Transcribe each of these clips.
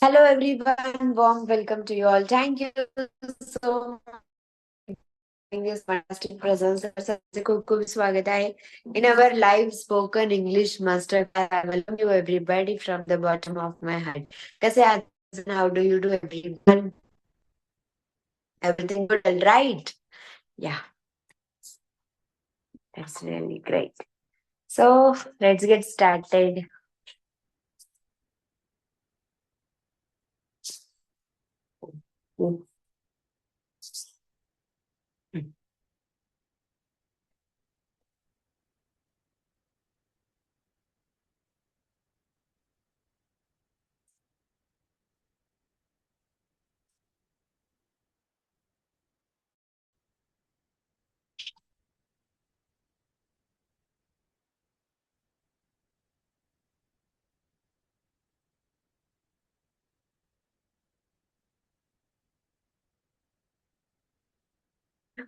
Hello everyone, warm welcome to you all. Thank you so much for this fantastic presence. सर्वांचे खूप खूप स्वागत आहे in our live spoken English master class. I welcome you everybody from the bottom of my heart. कसे आहात? How do you do everyone? Everything good, all right? Yeah, that's really great. So let's get started.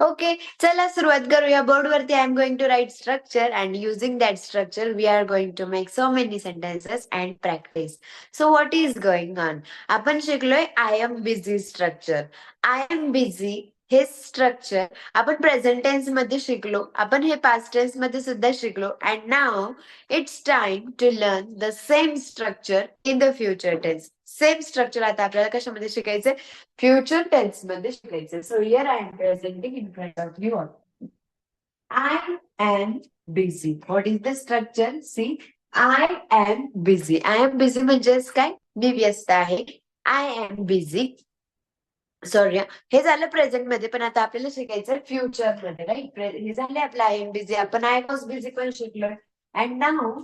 Okay, चला सुरुवात करूया. बोर्डवरती I am going to write structure and using that structure we are going to make so many sentences and practice. So what is going on? आपण शिकलोय I am busy structure. I am busy हे structure आपण present tense मध्ये शिकलो, आपण हे past tense मध्ये सुद्धा शिकलो. And now it's time to learn the same structure in the future tense. Same structure आता आपल्याला कशामध्ये शिकायचंय? फ्युचर टेन्स मध्ये शिकायचं. So here I am presenting in front of you all. I am busy. What is the structure? See, I am busy. I am busy म्हणजेच काय? मी व्यस्त आहे. I am busy. सॉरी, हे झालं प्रेझेंट मध्ये, पण आता आपल्याला शिकायचं फ्युचर मध्ये, राईट? हे झाले आपलं आय एम बिझी. आपण आय वॉज बिझी पण शिकलोय. अँड नाव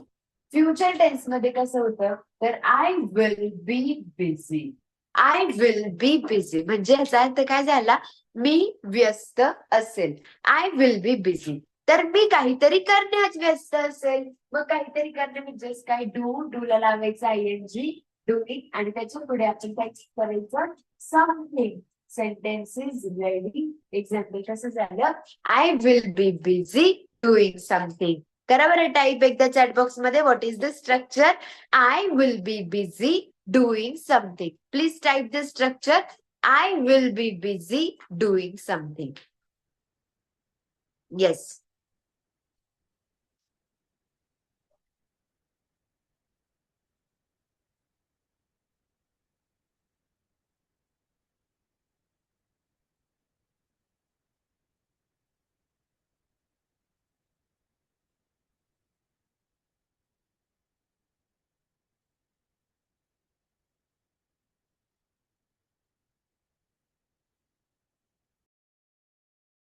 फ्युचर टेन्स मध्ये कसं होतं? तर I will be busy. I will be busy म्हणजे याचा अर्थ काय झाला? मी व्यस्त असेल. I will be busy. तर मी काहीतरी करण्यात व्यस्त असेल. मग काहीतरी करणे म्हणजेच काय? डू ला लावायचं आयएनजी, डुईंग, आणि त्याच्या पुढे आपण काय करायचं? Something. Sentence is ready. Example कसं झालं? I will be busy doing something. करा बरं टाईप एकदा चॅट बॉक्स मध्ये. What is the structure? I will be busy doing something. Please type the structure. I will be busy doing something. Yes.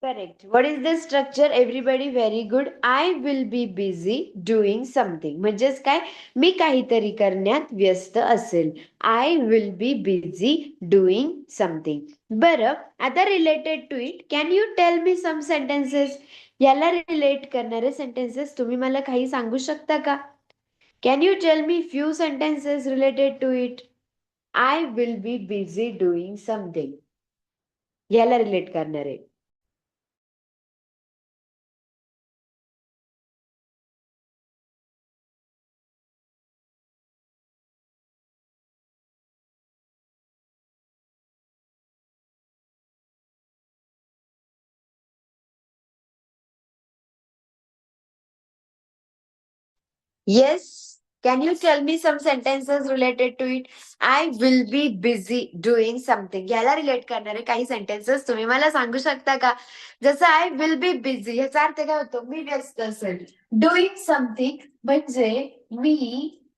Correct. What is the structure? Everybody very good. I will be busy doing something. म्हणजेच काय? मी काहीतरी करण्यात व्यस्त असेल. I will be busy doing something. बरं, आता related to it, can you tell me some sentences? याला relate करणारे सेंटेन्सेस तुम्ही मला काही सांगू शकता का? Can you tell me few sentences related to it? I will be busy doing something. याला रिलेट करणारे. Yes. Can you tell me some sentences related to it? I will be busy doing something. याला relate करणारे काही sentences तुम्ही मला सांगू शकता का? जसं आय विल बी बिझी याचा अर्थ काय होतो? मी व्यस्त असेल. डुईंग समथिंग म्हणजे मी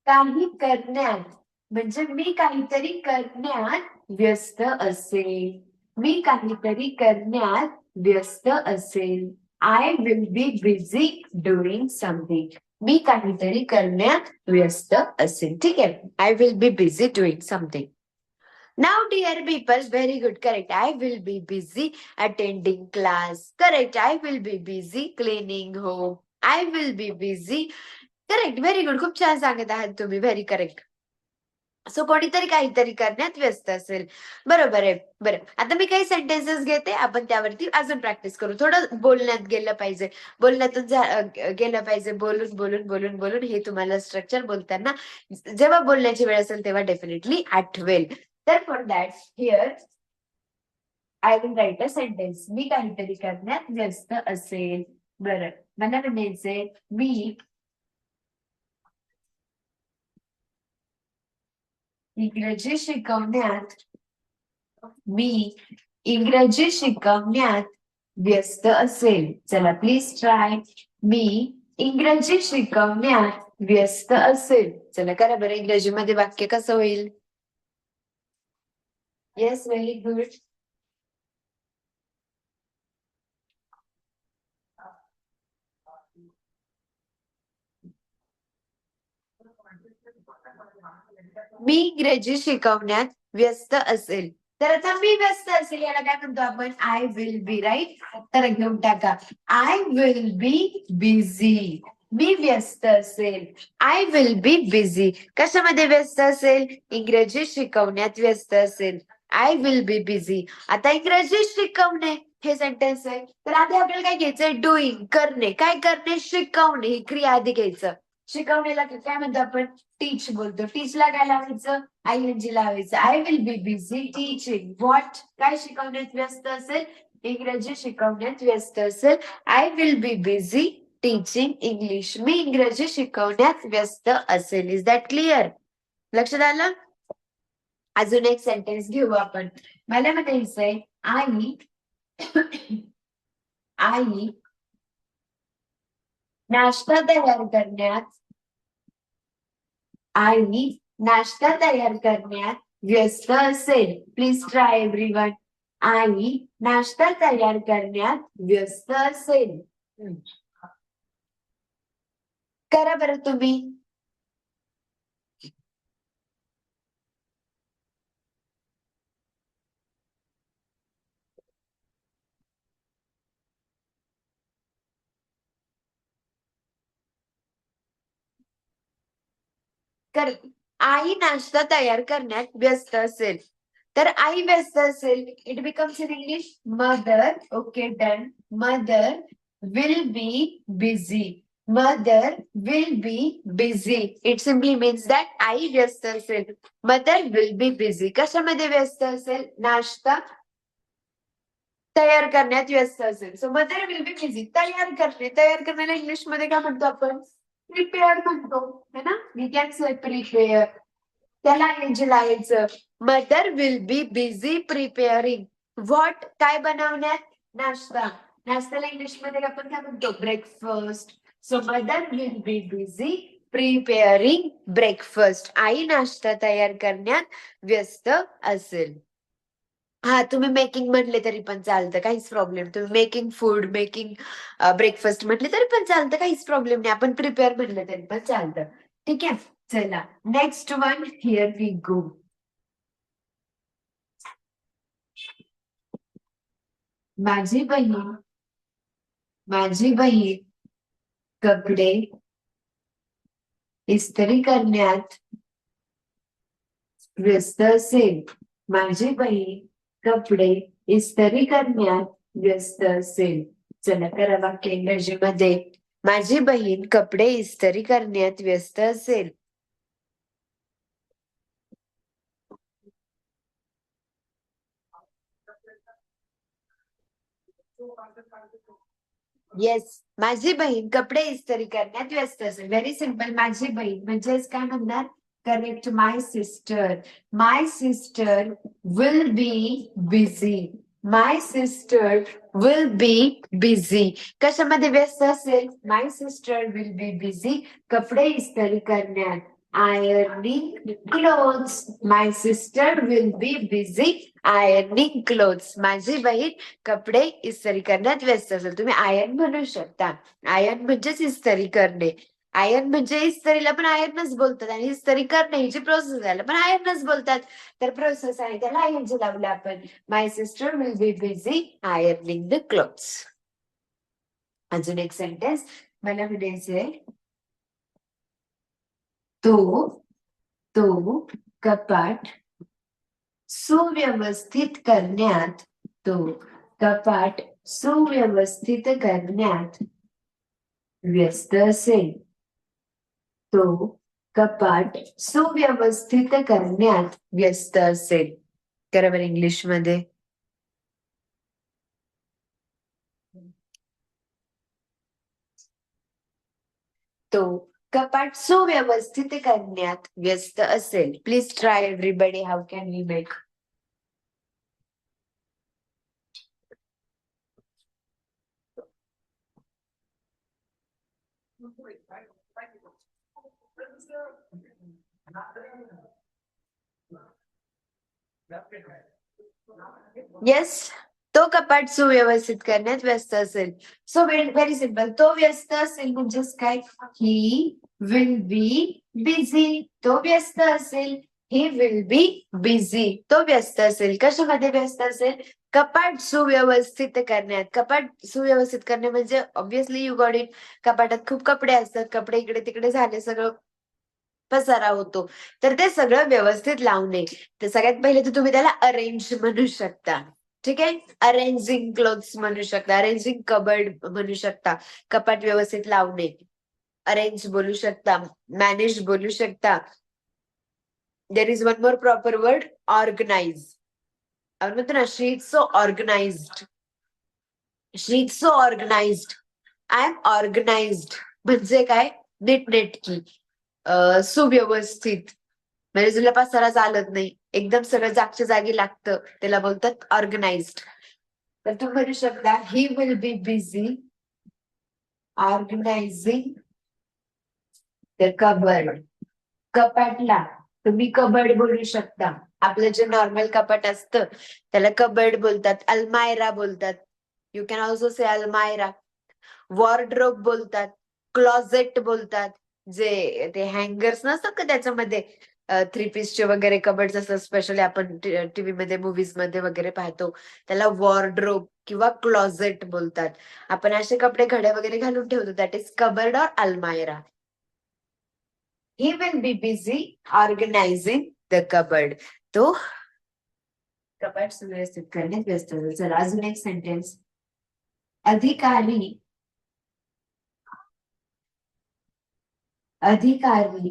काही करण्यात, म्हणजे मी काहीतरी करण्यात व्यस्त असेल. मी काहीतरी करण्यात व्यस्त असेल. I will be busy doing something. मी काहीतरी करण्यात व्यस्त असेल. ठीक आहे. I will be busy doing something. Now dear people, very good, correct. I will be busy attending class. Correct. I will be busy cleaning home. I will be busy. Correct, very good. खूप छान सांगत आहात तुम्ही. Very correct. So कोणीतरी काहीतरी करण्यात व्यस्त असेल. बरोबर आहे. बरं, आता मी काही सेंटेन्सेस घेते. आपण त्यावरती अजून प्रॅक्टिस करू. थोडं बोलण्यात गेलं पाहिजे. बोलण्यातून गेलं पाहिजे. बोलून, बोलून, बोलून, बोलून हे तुम्हाला स्ट्रक्चर बोलताना जेव्हा बोलण्याची वेळ असेल तेव्हा डेफिनेटली आठवेल. तर for that here I will write a sentence. मी काहीतरी करण्यात व्यस्त असेल. बरं, मला म्हणायचंय मी इंग्रजी शिकवण्यात मी इंग्रजी शिकवण्यात व्यस्त असेल. चला प्लीज ट्राय. मी इंग्रजी शिकवण्यात व्यस्त असेल. चला करा बरं, इंग्रजीमध्ये वाक्य कसं होईल? Yes, very good. मी इंग्रजी शिकवण्यात व्यस्त असेल. तर आता मी व्यस्त असेल याला काय म्हणतो आपण? I will be, right? तर घेऊन टाका. I will be busy. मी व्यस्त असेल. I will be busy. कशामध्ये व्यस्त असेल? इंग्रजी शिकवण्यात व्यस्त असेल. I will be busy. आता इंग्रजी शिकवणे हे सेंटेन्स आहे. तर आधी आपल्याला काय घ्यायचंय? डुईंग, करणे. काय करणे? शिकवणे. ही क्रिया आधी घ्यायचं. शिकवणेला काय म्हणतो आपण? टीच बोलतो. टीचला काय लावायचं? आयएनजी लावायचं. I will be busy teaching. What? काय शिकवण्यात व्यस्त असेल? इंग्रजी शिकवण्यात व्यस्त असेल. I will be busy teaching English. मी इंग्रजी शिकवण्यात व्यस्त असेल. Is that clear? लक्षात आलं? अजून एक सेंटेन्स घेऊ आपण. मला म्हणायचंय आई आई नाश्ता तयार करण्यात आई नाश्ता तयार करण्यात व्यस्त असेल. Please try everyone. आई नाश्ता तयार करण्यात व्यस्त असेल. करा बरं तुम्ही. कर आई नाश्ता तयार करण्यात व्यस्त असेल. तर आई व्यस्त असेल. It becomes in English mother. Okay, done. Mother will be busy. Mother will be busy. It simply means that आई व्यस्त असेल. Mother will be busy. कशामध्ये व्यस्त असेल? नाश्ता तयार करण्यात व्यस्त असेल. So mother will be busy. तयार करणे. तयार करण्याला इंग्लिश मध्ये काय म्हणतो आपण? प्रिपेअर म्हणतो, है ना? We can say prepare. त्याला इंग्रजी लावायचं. Mother will be busy preparing. What? काय बनवण्यात? नाश्ता. नाश्त्याला इंग्लिश मध्ये आपण काय म्हणतो? Breakfast. So mother will be busy preparing breakfast. आई नाश्ता तयार करण्यात व्यस्त असेल. हा, तुम्ही मेकिंग म्हटले तरी पण चालतं, काहीच प्रॉब्लेम. तुम्ही मेकिंग फूड, मेकिंग ब्रेकफास्ट म्हटले तरी पण चालतं, काहीच प्रॉब्लेम नाही. आपण प्रिपेअर म्हटलं तरी पण चालतं. ठीक आहे, चला next one. Here we go. माझी बहीण माझी बहीण कपडे इस्त्री करण्यात व्यस्त असेल. माझी बहीण कपडे इस्त्री करण्यात व्यस्त असेल. चला करा वाक्य इंग्रजीमध्ये. माझी बहीण कपडे इस्त्री करण्यात व्यस्त असेल. येस, माझी बहीण कपडे इस्त्री करण्यात व्यस्त असेल. Very simple. माझी बहीण म्हणजेच काय म्हणणार? Correct, my sister. My sister will be busy. My sister will be busy. कशामध्ये व्यस्त असेल? माय सिस्टर विल बी बिझी कपडे इस्त्री करण्यात. Ironing clothes. My sister will be busy ironing clothes. माझी बहीण कपडे इस्त्री करण्यात व्यस्त असेल. तुम्ही आयर्न म्हणू शकता. आयर्न म्हणजेच इस्त्री करणे. आयर्न म्हणजे इस्त्रीला पण आयर्नच बोलतात आणि इस्त्री करणे ही जी प्रोसेस आहे पण आयर्नच बोलतात. तर प्रोसेस आहे त्याला आयर्न लावलं आपण. My sister will be busy ironing the clothes. अजून एक सेंटेन्स मला म्हणायचंय. तो तो कपाट सुव्यवस्थित करण्यात तो कपाट सुव्यवस्थित करण्यात व्यस्त असेल. तो कपाट सुव्यवस्थित करण्यात व्यस्त असेल. बरोबर इंग्लिश मध्ये. तो कपाट सुव्यवस्थित करण्यात व्यस्त असेल. Please try everybody. How can we make? Yes. तो कपाट सुव्यवस्थित करण्यात व्यस्त असेल. So very simple. तो व्यस्त असेल म्हणजेच काय? He will be busy. तो व्यस्त असेल. He will be busy. तो व्यस्त असेल. कशामध्ये व्यस्त असेल? कपाट सुव्यवस्थित करण्यात. कपाट सुव्यवस्थित करणे म्हणजे ऑब्विसली यू गॉट इट. कपाटात खूप कपडे असतात. कपडे इकडे तिकडे झाले, सगळं पसारा होतो. तर ते सगळं व्यवस्थित लावणे. तर सगळ्यात पहिले तर तुम्ही त्याला अरेंज म्हणू शकता. ठीक आहे. अरेंजिंग क्लोथ्स म्हणू शकता. अरेंजिंग कबर्ड म्हणू शकता. कपाट व्यवस्थित लावणे. अरेंज बोलू शकता. मॅनेज बोलू शकता. There is one more proper word, organise. आपण म्हणतो ना, she is so organised. She is so organised. I am organised म्हणजे काय? नीटनेटकी, सुव्यवस्थित. म्हणजे तुला पसारा चालत नाही, एकदम सगळं जागच्या जागी लागतं, त्याला बोलतात ऑर्गनाइज्ड. तर तुम्ही म्हणू शकता he will be busy organising the cupboard. कपाटला तुम्ही कबर्ड बोलू शकता. आपलं जे नॉर्मल कपाट असतं त्याला कबर्ड बोलतात, अलमायरा बोलतात. यू कॅन ऑल्सो से अलमायरा. वॉर्डरोब बोलतात, क्लॉजेट बोलतात. जे ते हँगर्स नसतात का त्याच्यामध्ये, थ्री पीसचे वगैरे कबर्ड असतात, स्पेशली आपण टीव्ही मध्ये, मूवीज मध्ये वगैरे पाहतो, त्याला वॉर्डरोब किंवा क्लॉजेट बोलतात. आपण असे कपडे घड्या वगैरे घालून ठेवतो, दॅट इज कबर्ड और अलमायरा. He will be busy organising the cupboard. तो कपाट सुव्यवस्थित करण्यात व्यस्त असेल. चला अजून एक सेंटेन्स. अधिकारी अधिकारी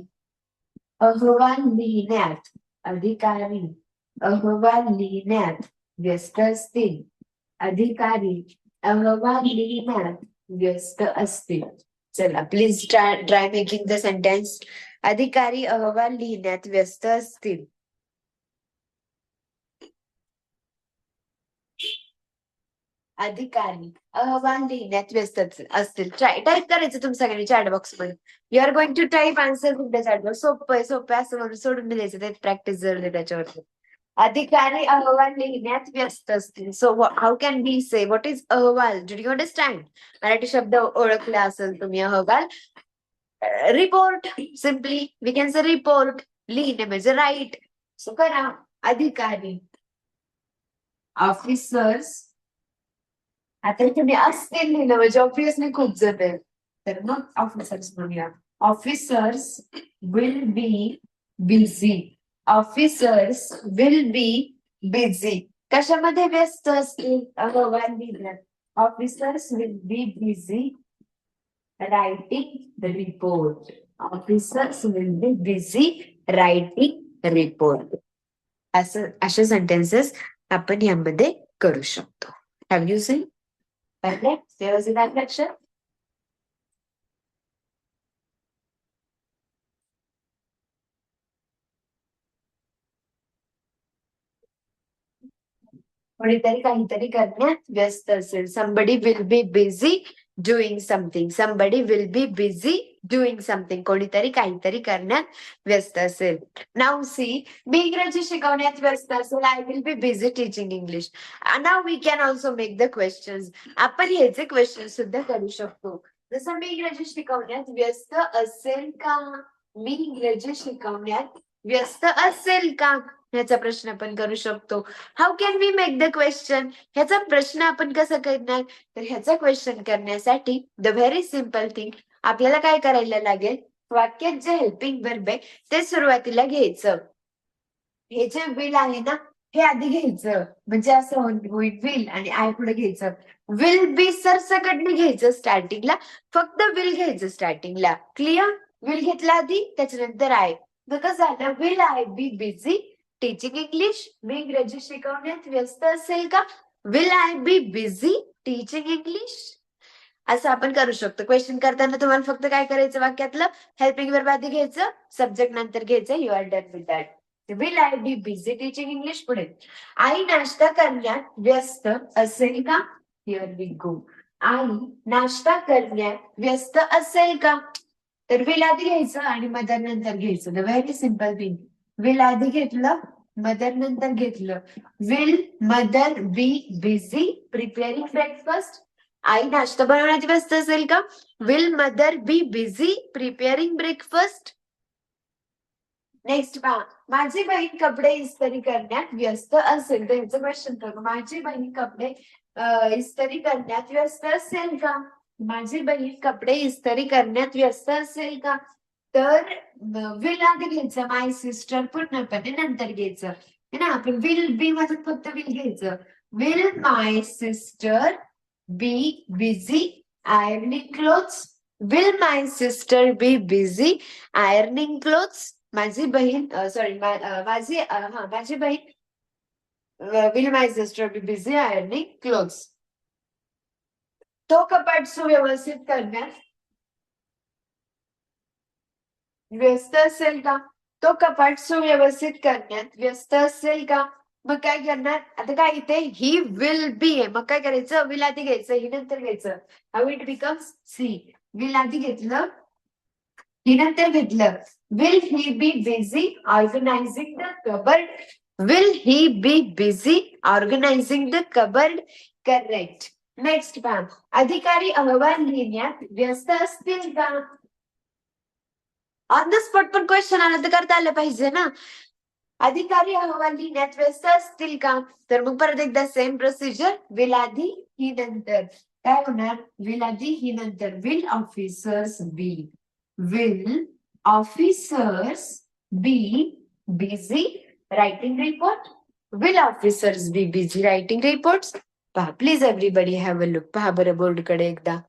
अहवाल लिहिण्यात अधिकारी अहवाल लिहिण्यात व्यस्त असतील. अधिकारी अहवाल लिहिण्यात व्यस्त असतील. चला please try making the sentence. अधिकारी अहवाल लिहिण्यात व्यस्त असतील. अधिकारी अहवाल लिहिण्यात व्यस्त असतील. टाईप करायचं तुम्ही सगळ्यांनी चॅट बॉक्स मध्ये. You are going to type answer in the chat box. सोपं आहे, सोपं आहे असं म्हणून सोडून द्यायचं. ते प्रॅक्टिस जर त्याच्यावरती. अधिकारी अहवाल लिहिण्यात व्यस्त असतील. So how can be say what is अहवाल? Did you understand? मराठी शब्द ओळखला असेल तुम्ही. अहवाल, report. Simply we can say report. लिहिणे म्हणजे राईट. सो करा. अधिकारी, ऑफिसर्स. आता तुम्ही असतील लिहिलं म्हणजे ऑब्विसली खूप जण आहे, तर मग ऑफिसर्स म्हणूया. Officers will be busy. Officers will be busy. कशामध्ये व्यस्त असतील? अहवाल लिहिण्यात. Officers will be busy writing report. Officers will be busy writing report. असं असे सेंटेन्सेस आपण यामध्ये करू शकतो. Have you seen? व्यवस्थित आहे लक्ष? कोणीतरी काहीतरी करण्यात व्यस्त असेल. somebody will be busy doing something. somebody will be busy doing something. कोणीतरी काहीतरी करण्यात व्यस्त असेल. नाउ सी, मी इंग्रजी शिकवण्यात व्यस्त असेल. I will be busy teaching English. Now we can also make the questions. आपण ह्याचे क्वेश्चन सुद्धा करू शकतो. जसं मी इंग्रजी शिकवण्यात व्यस्त असेल का? मी इंग्रजी शिकवण्यात व्यस्त असेल का? ह्याचा प्रश्न आपण करू शकतो. How can we make the question? ह्याचा प्रश्न आपण कसा करणार? तर ह्याचा क्वेश्चन करण्यासाठी द व्हेरी सिम्पल थिंग, आपल्याला काय करायला लागेल? वाक्यात जे हेल्पिंग वर्ब आहे ते सुरुवातीला घ्यायचं. हे जे विल आहे ना, हे आधी घ्यायचं, म्हणजे असं होईल विल आणि आय पुढे घ्यायचं. विल बी सरसकटने घ्यायचं स्टार्टिंगला, फक्त विल घ्यायचं स्टार्टिंगला. क्लिअर? विल घेतला आधी, त्याच्यानंतर आय. कसं झालं, will I be busy teaching English? मी इंग्रजी शिकवण्यात व्यस्त असेल का? Will I be busy teaching English? असं आपण करू शकतो. क्वेश्चन करताना तुम्हाला फक्त काय करायचं, वाक्यातलं हेल्पिंग वर्ब आधी घ्यायचं, सब्जेक्ट नंतर घ्यायचं. You are done with that. Will I be busy teaching English? पुढे, आई नाश्ता करण्यात व्यस्त असेल का? हिअर वी गो. आई नाश्ता करण्यात व्यस्त असेल का? तर विल आधी घ्यायचं आणि मदर नंतर घ्यायचं. The very simple thing. Will आधी घेतलं, मदर नंतर घेतलं. Will mother be busy preparing breakfast? आई नाश्ता बनवण्यात व्यस्त असेल का? Will mother be busy preparing breakfast? Next पहा, माझी बहीण कपडे इस्त्री करण्यात व्यस्त असेल. तर ह्याचं क्वेश्चन करू. माझी बहीण कपडे इस्त्री करण्यात व्यस्त असेल का? माझी बहीण कपडे इस्त्री करण्यात व्यस्त असेल का? तर विल आधी घ्यायचं, माय सिस्टर पूर्णपणे नंतर घ्यायचं. है ना, आपण विल बी मध्ये फक्त विल घ्यायचं. Will my sister be busy ironing clothes? Will my sister be busy ironing clothes? माझी बहीण सॉरी माझी बहीण will my sister be busy ironing clothes? तो कपाट सुव्यवस्थित करण्यात व्यस्त असेल का? तो कपाट सुव्यवस्थित करण्यात व्यस्त असेल का? मग काय करणार, आता काय इथे ही विल बी आहे, मग काय करायचं, विल आधी घ्यायचं, ही नंतर घ्यायचं. How it becomes see. Will आधी घेतलं, ही नंतर घेतलं. Will he be busy organising the cupboard? Will he be busy organising the cupboard? Correct. Next पहा, अधिकारी अहवाल लिहिण्यात व्यस्त असतील का? ऑन द स्पॉट पण क्वेश्चन आला तर करता आलं पाहिजे ना. अधिकारी अहवाल लिहिण्यात व्यस्त असतील का? तर मग परत एकदा सेम प्रोसिजर, विल आधी ही नंतर. काय होणार, विल आधी ही नंतर. Will officers be, will officers be busy writing report? Will officers be busy writing reports? पहा please everybody have a look. पहा बरं बोर्डकडे एकदा.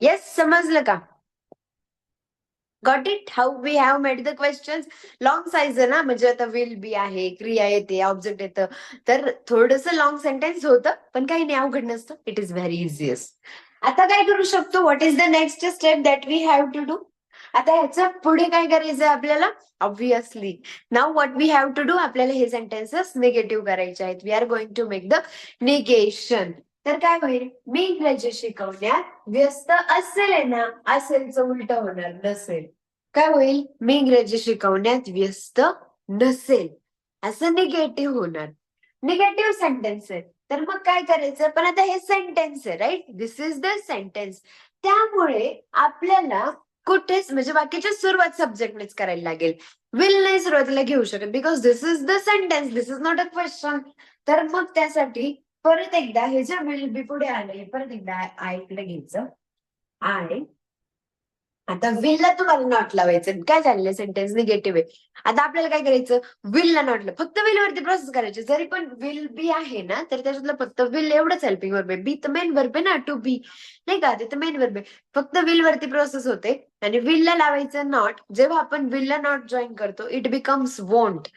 येस, समजलं का? Got it? How we have made the questions. Long size आहे ना, म्हणजे आता विल बी आहे, क्रिया येते, ऑब्जेक्ट येतं, तर थोडस लॉंग सेंटेन्स होतं, पण काही नाही, अवघड नसतं. It is very easiest. आता काय करू शकतो, what is the next step that we have to do? आता ह्याच्या पुढे काय करायचं आपल्याला? Obviously now what we have to do, आपल्याला हे सेंटेन्सेस निगेटिव्ह करायचे आहेत. We are going to make the negation. तर काय होईल, मी इंग्रजी शिकवण्यात व्यस्त असेल आहे ना, असेलचं उलट होणार, नसेल. काय होईल, मी इंग्रजी शिकवण्यात व्यस्त नसेल, असं निगेटिव्ह होणार. निगेटिव्ह सेंटेन्स आहे, तर मग काय करायचं, पण आता हे सेंटेन्स आहे, right? This is the sentence. त्यामुळे आपल्याला कुठेच, म्हणजे बाकीच्या सुरुवात सब्जेक्टनेच करायला लागेल. विल नाही सुरुवातीला घेऊ शकत, because this is the sentence, this is not a question. तर मग त्यासाठी परत एकदा हे जे विल बी पुढे आले, परत एकदा आय कडे घ्यायचं. आय आता विलला तुम्हाला नॉट लावायचं. काय झालेलं सेंटेन्स निगेटिव्ह आहे. आता आपल्याला काय करायचं, विलला नॉट फक्त विल वरती प्रोसेस करायची. जरी पण विल बी आहे ना तर त्याच्यातलं फक्त विल एवढंच हेल्पिंग वर्ब आहे. बी तर मेन वर्ब आहे ना, टू बी नाही का, ते तर मेन वर्ब आहे. फक्त विल वरती प्रोसेस होते आणि विलला लावायचं नॉट. जेव्हा आपण विलला नॉट जॉईन करतो इट बिकम्स वोंट.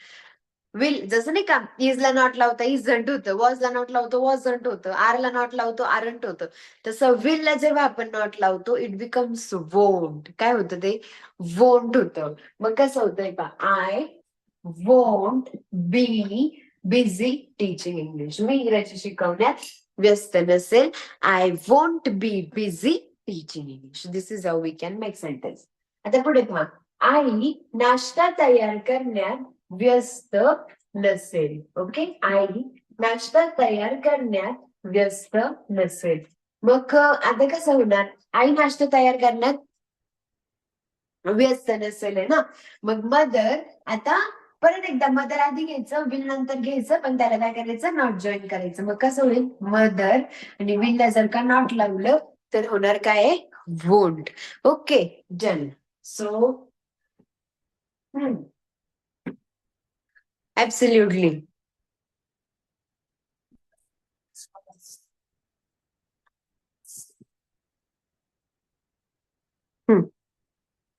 विल जसं नाही का, इज ला नॉट लावता इजंट होतं, वॉज ला नॉट लावतो वॉजंट होतं, आर ला नॉट लावतो आरंट होतं. तसं विल ला जेव्हा आपण नॉट लावतो इट बिकम्स वोंट. काय होतं ते, वोंट होतं. मग कसं होतंय का, I won't be busy teaching English. मी इंग्रजी शिकवण्यात व्यस्त नसेल. I won't be busy teaching English. This is how we can make sentence. आता पुढे पहा, आई नाश्ता तयार करण्यात व्यस्त नसेल. ओके, आई नाश्ता तयार करण्यात व्यस्त नसेल. मग आता कसं होणार, आई नाश्ता तयार करण्यात व्यस्त नसेल आहे ना. मग मदर, आता परत एकदा मदर आधी घ्यायचं, विल नंतर घ्यायचं, पण त्याला काय करायचं, नॉट जॉईन करायचं. मग कसं होईल, मदर आणि विलला जर का नॉट लावलं तर होणार काय, won't. Okay done. So absolutely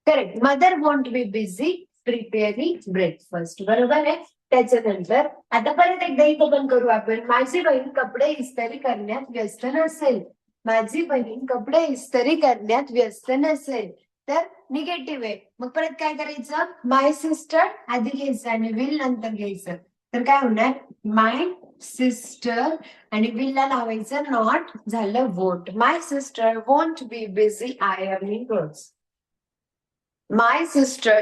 correct. Mother won't be busy preparing breakfast. बरोबर आहे. त्याच्यानंतर आता परत एकदा इथं पण करू आपण, माझी बहीण कपडे इस्त्री करण्यात व्यस्त नसेल. माझी बहीण कपडे इस्त्री करण्यात व्यस्त नसेल तर निगेटिव्ह आहे. मग परत काय करायचं, माय सिस्टर आधी घ्यायचं आणि विल नंतर घ्यायचं. तर काय होणार, माय सिस्टर आणि विलला लावायचं नॉट, झालं won't. My sister won't be busy ironing clothes. My sister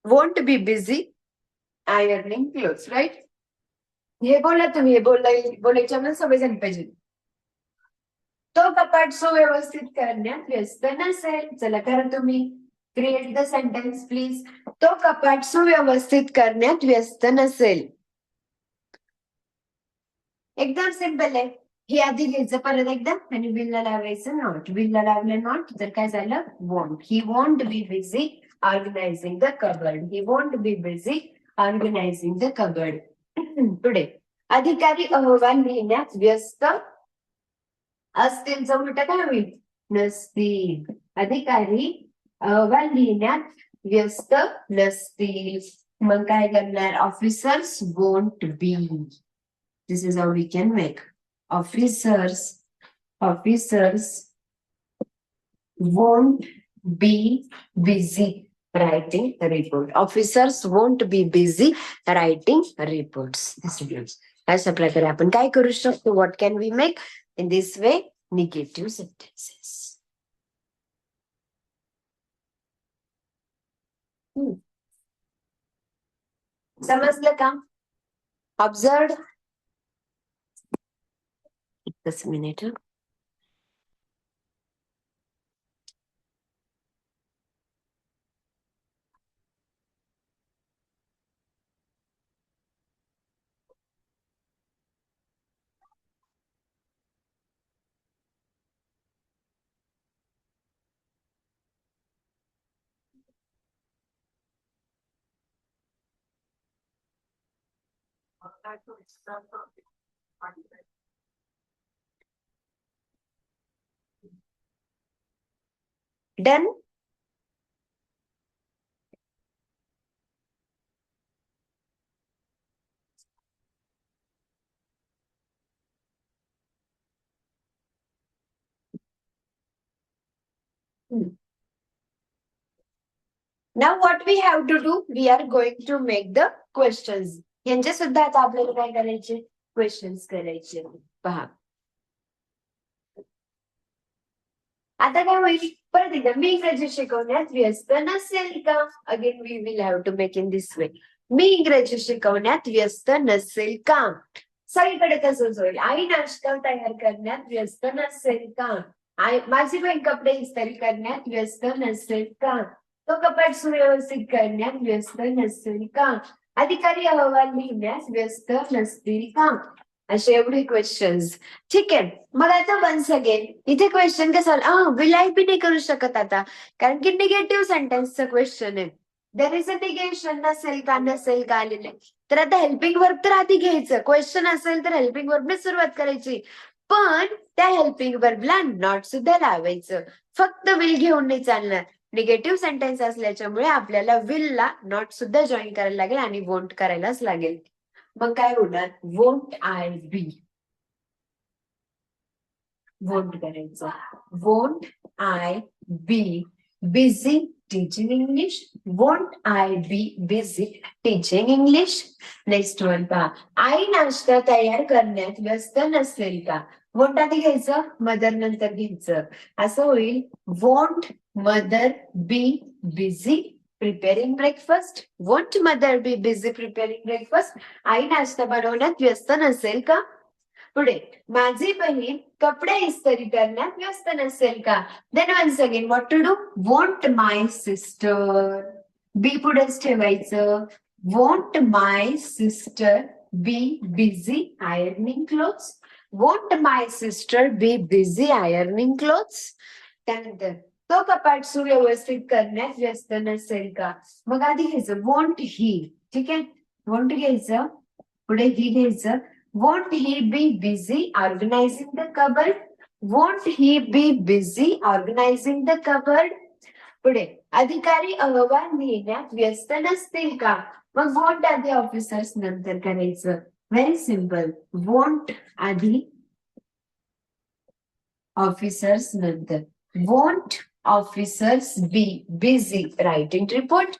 won't be busy ironing clothes, right? हे बोला तुम्ही, हे बोलायच्या मला सवय झाली पाहिजे. तो कपाट सुव्यवस्थित करण्यात व्यस्त नसेल. चला करा तुम्ही, क्रिएट द सेंटेन्स प्लीज. तो कपाट सुव्यवस्थित करण्यात व्यस्त नसेल. एकदम सिंपल आहे. हे आधी घ्यायचं परत एकदा आणि विलला लावायचं नॉट. विलला लावलं नॉट तर काय झालं, won't. He won't be busy organising the cupboard. He won't be busy organising the cupboard. पुढे, अधिकारी अहवाल लिहिण्यात व्यस्त असतील उलट काय होईल, नसतील. अधिकारी अहवाल लिहिण्यात व्यस्त नसतील. मग काय करणार, officers won't be. This is how we can make. Officers won't be busy writing a report. Officers won't be busy writing reports. अशा प्रकारे आपण काय करू शकतो, what can we make in this way, negative sentences. समजलं का, observe. एकच minute. Done. Now what we have to do, we are going to make the questions. यांचे सुद्धा आता आपल्याला काय करायचे, क्वेश्चन्स करायचे. पहा आता काय होईल, परत एकदा, मी इंग्रजी शिकवण्यात व्यस्त नसेल का. Again we will have to make in this way. मी इंग्रजी शिकवण्यात व्यस्त नसेल का. सगळीकडे तसंच होईल. आई नाश्ता तयार करण्यात व्यस्त नसेल का. माझी बहीण कपडे इस्त्री करण्यात व्यस्त नसेल का. तो कपाट सुव्यवस्थित करण्यात व्यस्त नसेल का. अधिकारी अहवाल लिहिण्यास व्यस्त नसतील का. असे एवढे क्वेश्चन्स. ठीक आहे. मग आता वन्स अगेन इथे क्वेश्चन कसं विल आय बी नाही करू शकत आता, कारण की निगेटिव्ह सेंटेन्सचं क्वेश्चन आहे. देर इज अ निगेशन, नसेल का नसेल का आलेलं आहे. तर आता हेल्पिंग वर्ब तर आधी घ्यायचं. क्वेश्चन असेल तर हेल्पिंग वर्बने सुरुवात करायची. पण त्या हेल्पिंग वर्बला नॉट सुद्धा लावायचं. फक्त विल घेऊन नाही चालणार. निगेटिव्ह सेंटेन्स असल्याच्यामुळे आपल्याला विल ला नॉट सुद्धा जॉईन करायला लागेल आणि वोंट करायलाच लागेल. मग काय होणार? Won't I be. वोंट करायचं. Won't I be busy teaching English. Won't I be busy teaching English. Next one पहा. आई नाश्ता तयार करण्यात व्यस्त नसेल का? वोंट आधी घ्यायचं, मदर नंतर घ्यायचं. असं होईल. Won't mother be busy preparing breakfast. Won't mother be busy preparing breakfast. आई नाश्ता बनवण्यात व्यस्त नसेल का? पुढे, माझी बहीण कपडे इस्त्री करण्यात व्यस्त नसेल का? Then once again what to do? Won't my sister be पुढेच ठेवायचं. Won't my sister be busy ironing clothes. Won't my sister be busy ironing clothes. त्यानंतर, तो कपाट सुव्यवस्थित करण्यात व्यस्त नसेल का? मग आधी घ्यायचं वोंट ही. ठीक आहे. वोंट घ्यायचं, पुढे ही घ्यायचं. Won't he be busy organizing the cupboard? Won't he be busy organizing the cupboard? पुढे, अधिकारी अहवाल लिहिण्यात व्यस्त नसतील का? मग वोंट आधी ऑफिसर्स नंतर करायचं. Very simple. वोंट आधी ऑफिसर्स नंतर. Won't officers be busy writing report.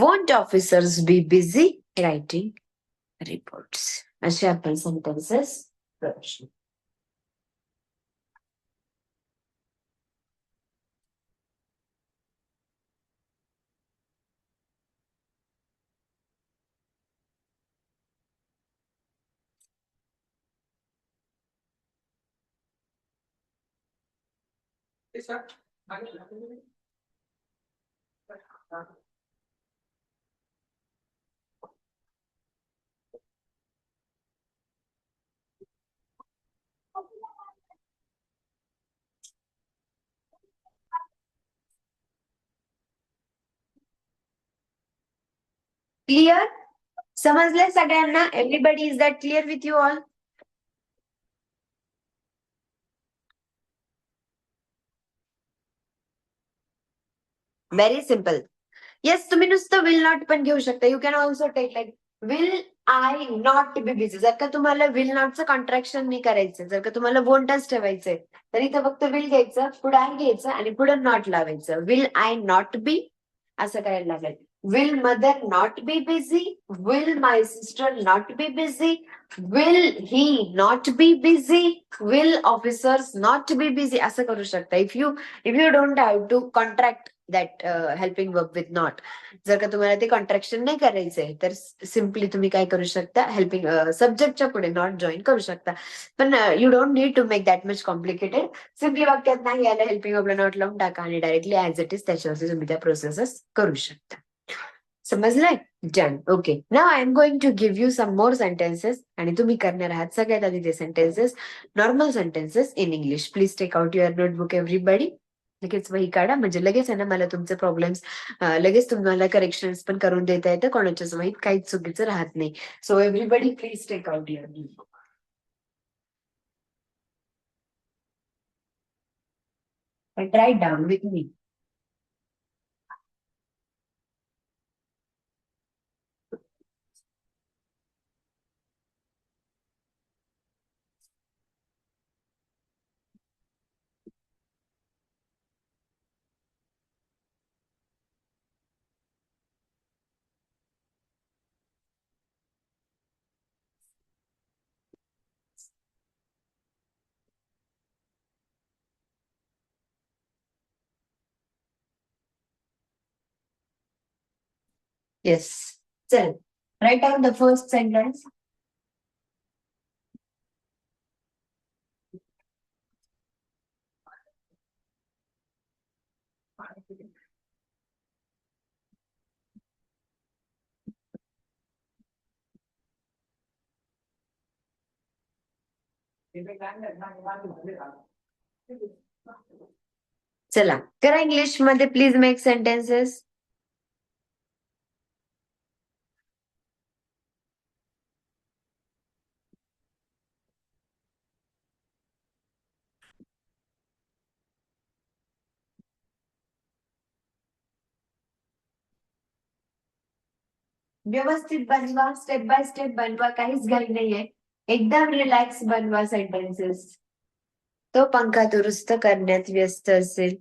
Won't officers be busy writing reports. असे आपण सेंटेन्सेस करू शकतो. क्लिअर? समजले सगळ्यांना? Everybody is that clear with you all? Very simple. Yes, तुम्ही नुसतं विल नॉट पण घेऊ शकता. You can also take like will I not be busy. जर का तुम्हाला विल नॉटचं कॉन्ट्रॅक्शन नाही करायचं, जर का तुम्हाला वोंटच ठेवायचंय, तर इथं फक्त विल घ्यायचं, पुढे आय घ्यायचं आणि पुढे नॉट लावायचं. विल आय नॉट बी असं करायला लागेल. Will mother not be busy. Will my sister not be busy. Will he not be busy. Will officers not be busy असं करू शकता. If you don't have to contract that helping verb with not. जर का तुम्हाला ते contraction नाही करायचंय, तर सिम्पली तुम्ही काय करू शकता? हेल्पिंग सब्जेक्टच्या पुढे नॉट जॉईन करू शकता. पण you don't need to make that much complicated. Simply वाक्यात नाही याला हेल्पिंग वर्बला नॉट लावून टाका आणि डायरेक्टली ऍज इट इज त्याच्यावरती तुम्ही त्या प्रोसेसेस करू शकता. समजलंय? Done. Okay. Now I am going to give you some more sentences आणि तुम्ही करणार आहात सगळ्यात आधी ते sentences, normal sentences in English. Please take out your notebook everybody. लगेच वही काढा, म्हणजे लगेच आहे ना मला तुमचे प्रॉब्लेम्स लगेच तुम्हाला करेक्शन्स पण करून देता येतं. कोणाच्याच वहीत काहीच चुकीचं राहत नाही. So everybody please take out your notebook and write down with me. Yes. So, write down the first sentence. चला करा इंग्लिश मध्ये प्लीज मेक सेंटेन्सेस. व्यवस्थित बनवा, स्टेप बाय स्टेप बनवा, काहीच घाई नाहीये. एकदम रिलॅक्स बनवा सेंटेन्सेस. तो पंखा दुरुस्त करण्यात व्यस्त असेल.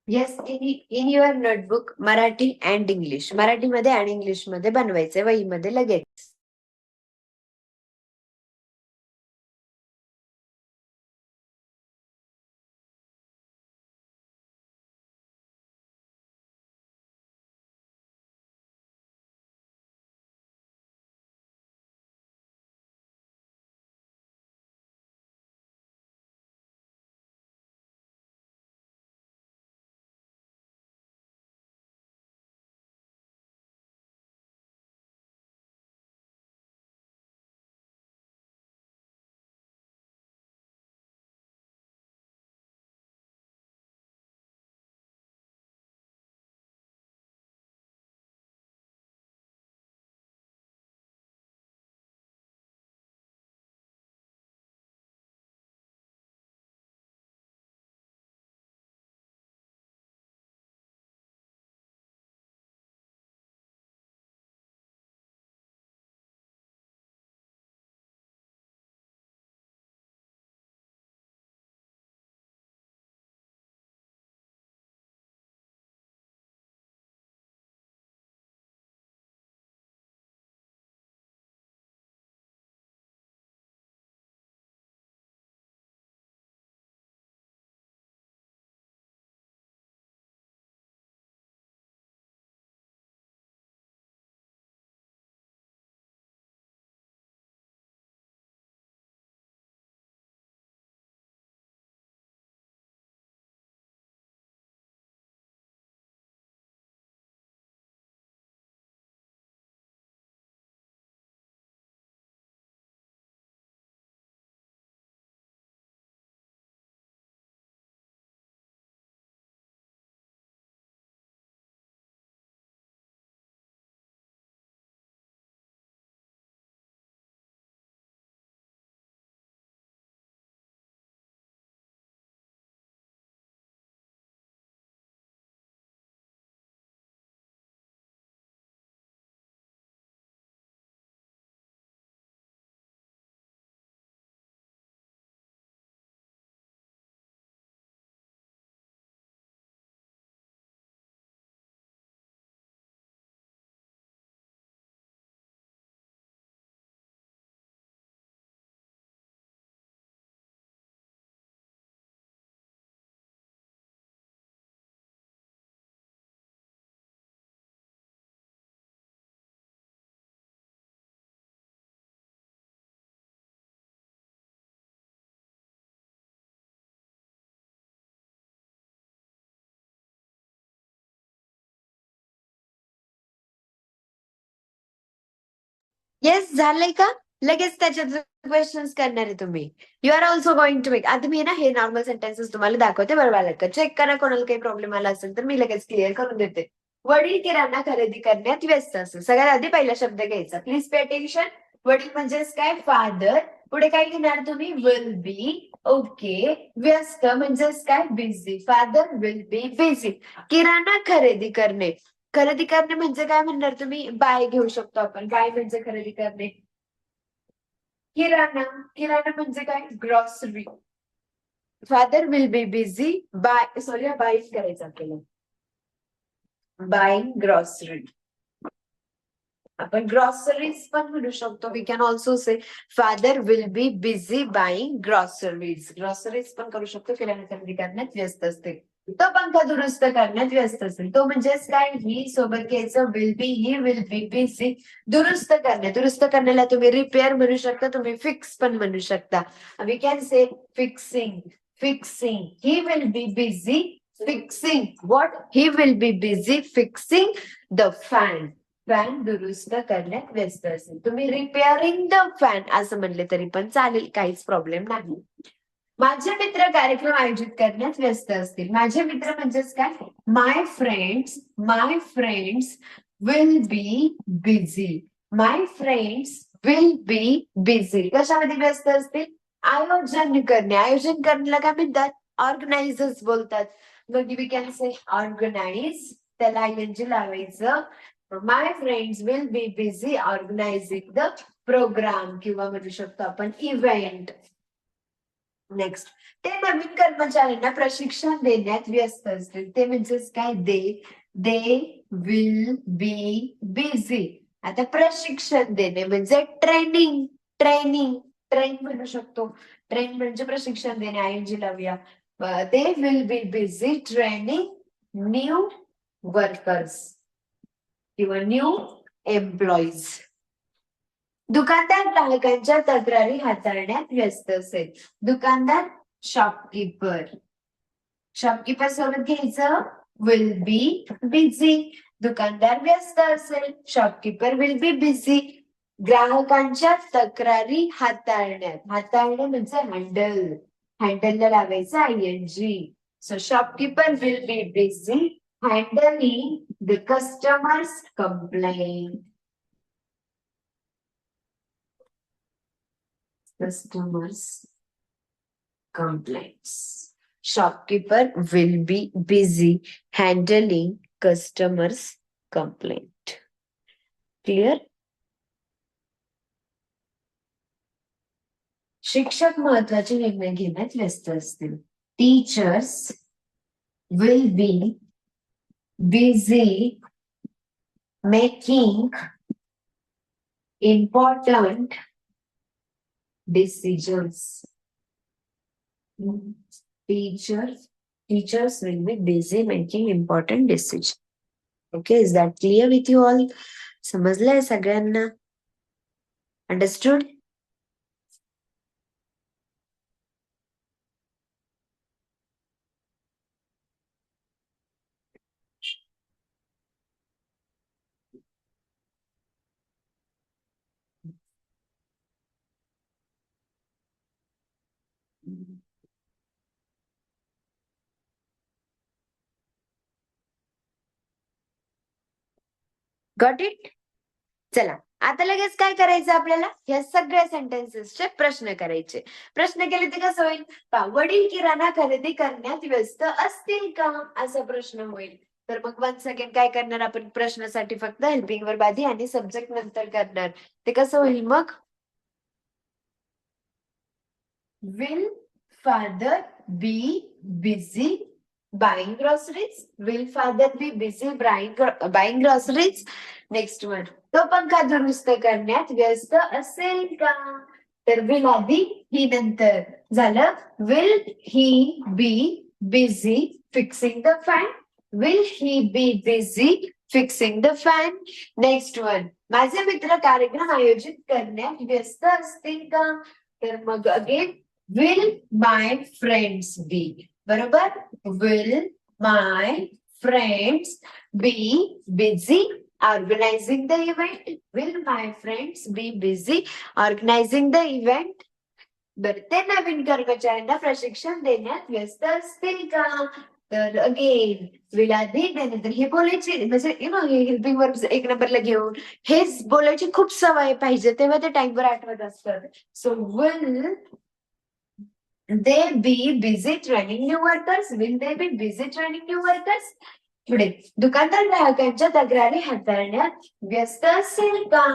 Yes, in your notebook Marathi and English. मराठीमध्ये आणि इंग्लिशमध्ये बनवायचे वहीमध्ये लगेच. येस झालंय का? लगेच त्याच्यात क्वेश्चन्स करणार आहे तुम्ही. You are also going to make. आता मी ना हे नॉर्मल सेंटेन्सेस तुम्हाला दाखवते, बरोबर आलं का? चेक करा, कोणाला काही प्रॉब्लेम आला असेल तर मी लगेच क्लिअर करून देते. वडील किराणा खरेदी करण्यात व्यस्त असेल. सगळ्यात आधी पहिला शब्द घ्यायचा. Please pay attention. वडील म्हणजेच काय? फादर. पुढे काय घेणार तुम्ही? Will be. ओके. व्यस्त म्हणजेच काय? Busy. Father will be busy. किराणा खरेदी करणे. खरेदी करणे म्हणजे काय म्हणणार तुम्ही? बाय घेऊ शकतो आपण. बाय म्हणजे खरेदी करणे. किराणा. किराणा म्हणजे काय? Grocery. Father will be busy buy, sorry buying करायचं आपल्याला. Buying grocery. आपण ग्रॉसरीज पण म्हणू शकतो. We can also say father will be busy buying groceries. Groceries पण करू शकतो. किराणा खरेदी करण्यात व्यस्त असते. तो पंखा दुरुस्त करण्यात व्यस्त असेल. तो म्हणजेच काय? ही सोबत घ्यायचं. Will be. He will be busy. दुरुस्त करणे. दुरुस्त करण्याला तुम्ही रिपेअर म्हणू शकता. तुम्ही फिक्स पण म्हणू शकता. We can say fixing. Fixing. He will be busy fixing. What? He will be busy fixing the fan. Fan दुरुस्त करण्यात व्यस्त असेल. तुम्ही रिपेअरिंग द फॅन असं म्हणले तरी पण चालेल, काहीच प्रॉब्लेम नाही. माझे मित्र कार्यक्रम आयोजित करण्यात व्यस्त असतील. माझे मित्र म्हणजेच काय? My friends. My friends will be busy. My friends will be busy. कशामध्ये व्यस्त असतील? आयोजन करणे. आयोजन करण्याला काय म्हणतात? ऑर्गनायझर्स बोलतात. मग वी कॅन से ऑर्गनाइज. त्याला आयएनजी लावायचं. My friends will be busy organising the program किंवा म्हणू शकतो आपण इव्हेंट. नेक्स्ट. ते नवीन कर्मचाऱ्यांना प्रशिक्षण देण्यात व्यस्त असतील. ते म्हणजेच काय? दे विल बी बिझी. आता प्रशिक्षण देणे म्हणजे ट्रेनिंग. ट्रेनिंग. ट्रेन म्हणू शकतो. ट्रेन म्हणजे प्रशिक्षण देणे. आयएनजी लावूया. दे will be busy training new workers किंवा न्यू एम्प्लॉईज. दुकानदार ग्राहकांच्या तक्रारी हाताळण्यात व्यस्त असेल. दुकानदार शॉपकीपर. शॉपकीपर सोबत घ्यायचं. Will be busy. दुकानदार व्यस्त असेल. Shopkeeper will be busy. ग्राहकांच्या तक्रारी हाताळण्यात. हाताळणे म्हणजे हँडल. हँडलला लावायचं आयएनजी. So shopkeeper will be busy handling the customers complaint. Customers complaints. Shopkeeper will be busy handling customers complaint. Clear? शिक्षक महत्वाचे निर्णय घेण्यात व्यस्त असतील. Teachers will be busy making important decisions. Teachers will be busy making important decisions. Okay, is that clear with you all? समजलंय सगळ्यांना? Understood? Got it? चला आता लगेच काय करायचं आपल्याला? या सगळ्या सेंटेन्सेसचे प्रश्न करायचे. प्रश्न केले ते कसं होईल? वडील किराणा खरेदी करण्यात व्यस्त असतील का? असा प्रश्न होईल. तर मग 1 सेकंड काय करणार आपण? प्रश्नासाठी फक्त हेल्पिंग वर्ब आधी आणि सब्जेक्ट नंतर करणार. ते कसं होईल मग? Will father be busy buying groceries? Will father be busy buying groceries? Next one. तो पंखा दुरुस्त करण्यात व्यस्त असेल का? तर विल आधी, ही नंतर. झालं. Will he be busy fixing the fan? Will he be busy fixing the fan? Next one. माझे मित्र कार्यक्रम आयोजित करण्यात व्यस्त असतील का? तर मग again will my friends be? बरोबर. Will my friends be busy Organizing the event. Will my friends be busy organizing the event? बरं ते नवीन कर्मचाऱ्यांना प्रशिक्षण देण्यात व्यस्त असतील का? तर अगेन विल आधी त्यानंतर हे बोलायचे म्हणजे हे हेल्पिंग वर्ब एक नंबरला घेऊन हेच बोलायची खूप सवय पाहिजे तेव्हा ते टाइमवर आठवत असतात. So will they B busy training new workers? Will they B busy training new workers? पुढे दुकानदार ग्राहकांच्या तक्रारी हाताळण्यात व्यस्त असेल का?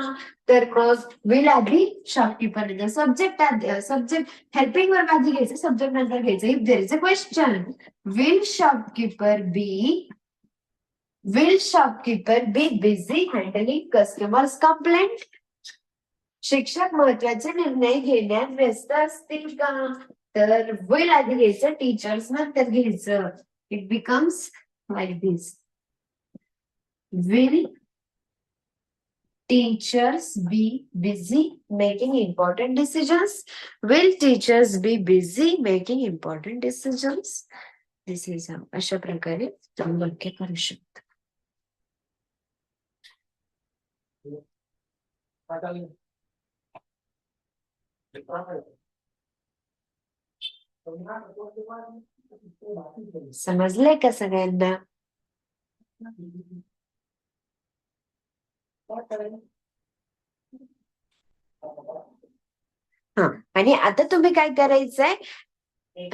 तर मग विल आधी शॉपकीपर सब्जेक्ट हेल्पिंग वर्ब आधी घ्यायचं सब्जेक्ट नंतर घ्यायचं. If there is a question will shopkeeper be busy handling customers complaint? शिक्षक महत्वाचे निर्णय घेण्यात व्यस्त असतील का? तर विल आधी घ्यायचं टीचर्स नंतर घ्यायचं. It becomes like this. Will teachers be busy making important decisions? Will teachers be busy making important decisions? This is अशा प्रकारे तुम्ही वाक्य करू शकता. समजलंय का सगळ्यांना? हा आणि आता तुम्ही काय करायचंय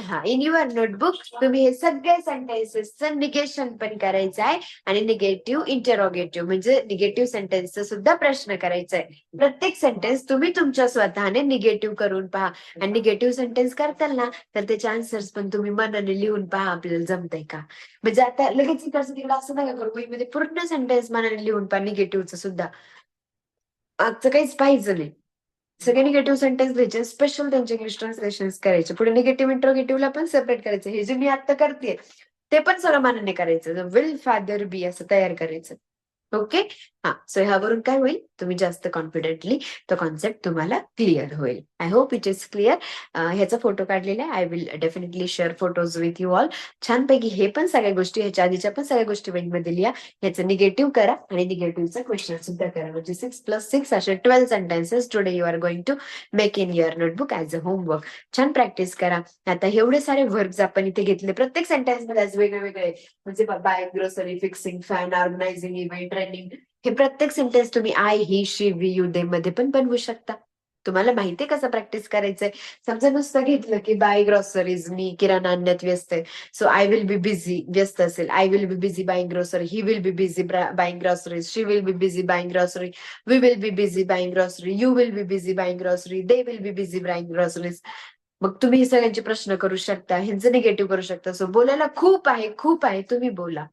हा इन युअर नोटबुक तुम्ही हे सगळे सेंटेन्सेसचं निगेशन पण करायचं आहे आणि निगेटिव्ह इंटरोगेटिव्ह म्हणजे निगेटिव्ह सेंटेन्सचा सुद्धा प्रश्न करायचा आहे. प्रत्येक सेंटेन्स तुम्ही तुमच्या स्वतःने निगेटिव्ह करून पहा आणि निगेटिव्ह सेंटेन्स करताल ना तर त्याचे आन्सर्स पण तुम्ही मनाने लिहून पहा आपल्याला जमतंय का. म्हणजे आता लगेच इकडचं तिकडं असं नका करू. मध्ये पूर्ण सेंटेन्स मनाने लिहून पहा निगेटिव्हचं सुद्धा. आजचं काहीच पाहिजे नाही. सगळे निगेटिव्ह सेंटेन्स घ्यायचे स्पेशल त्यांचे इंग्लिश ट्रान्सलेशन करायचे. पुढे निगेटिव्ह इंट्रोगेटिव्हला पण सेपरेट करायचं. हे जे मी आता करते ते पण सगळं मानाने करायचं. विल फादर बी असं तयार करायचं. ओके हा सो ह्यावरून काय होईल तुम्ही जास्त कॉन्फिडेंटली तो कॉन्सेप्ट तुम्हाला क्लिअर होईल. I hope it is clear. ह्याचा फोटो काढलेला आहे. I will definitely share photos with you all. छानपैकी हे पण सगळ्या गोष्टी ह्याच्या आधीच्या पण सगळ्या गोष्टी मध्ये लिहा. ह्याचं निगेटिव्ह करा आणि निगेटिव्हचा क्वेश्चन सुद्धा करा. म्हणजे 6+6 असे 12 sentences today you are going to make in your notebook as a homework. छान प्रॅक्टिस करा. आता एवढे सारे वर्ब्स आपण इथे घेतले प्रत्येक सेंटेन्स मध्ये वेगळे वेगळे म्हणजे buy grocery fixing fan organising event running हे प्रत्येक सेंटेन्स तुम्ही I he she we you they मध्ये पण बनवू शकता. तुम्हाला माहितीये कसं प्रॅक्टिस करायचंय. समजा नुसतं घेतलं की बाय ग्रॉसरीज मी किराणा आणण्यात व्यस्त आहे. So I will be busy व्यस्त असेल. I will be busy buying grocery. He will be busy buying groceries. She will be busy buying grocery. We will be busy buying grocery. You will be busy buying grocery. They will be busy buying groceries. मग तुम्ही हे सगळ्यांचे प्रश्न करू शकता. ह्यांचं negative करू शकता. सो बोलायला खूप आहे तुम्ही बोला.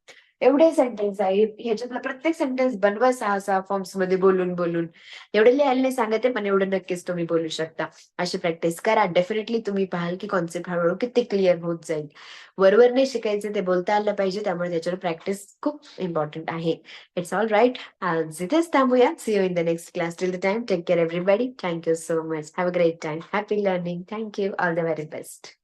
एवढे सेंटेन्स आहे ह्याच्यातला प्रत्येक सेंटेन्स बनवा 6 फॉर्म्स मध्ये बोलून एवढे लिहायला नाही सांगते पण एवढं नक्कीच तुम्ही बोलू शकता. अशी प्रॅक्टिस करा. डेफिनेटली तुम्ही पाहाल की कॉन्सेप्ट हळूहळू किती क्लिअर होत जाईल. वरवर नाही शिकायचे ते बोलता आलं पाहिजे त्यामुळे त्याच्यावर प्रॅक्टिस खूप इम्पॉर्टंट आहे. It's all right. आज इथेच थांबूया. See you in the next class. Till the time take care everybody. Thank you so much. Have a great time. Happy learning. Thank you. All the very best.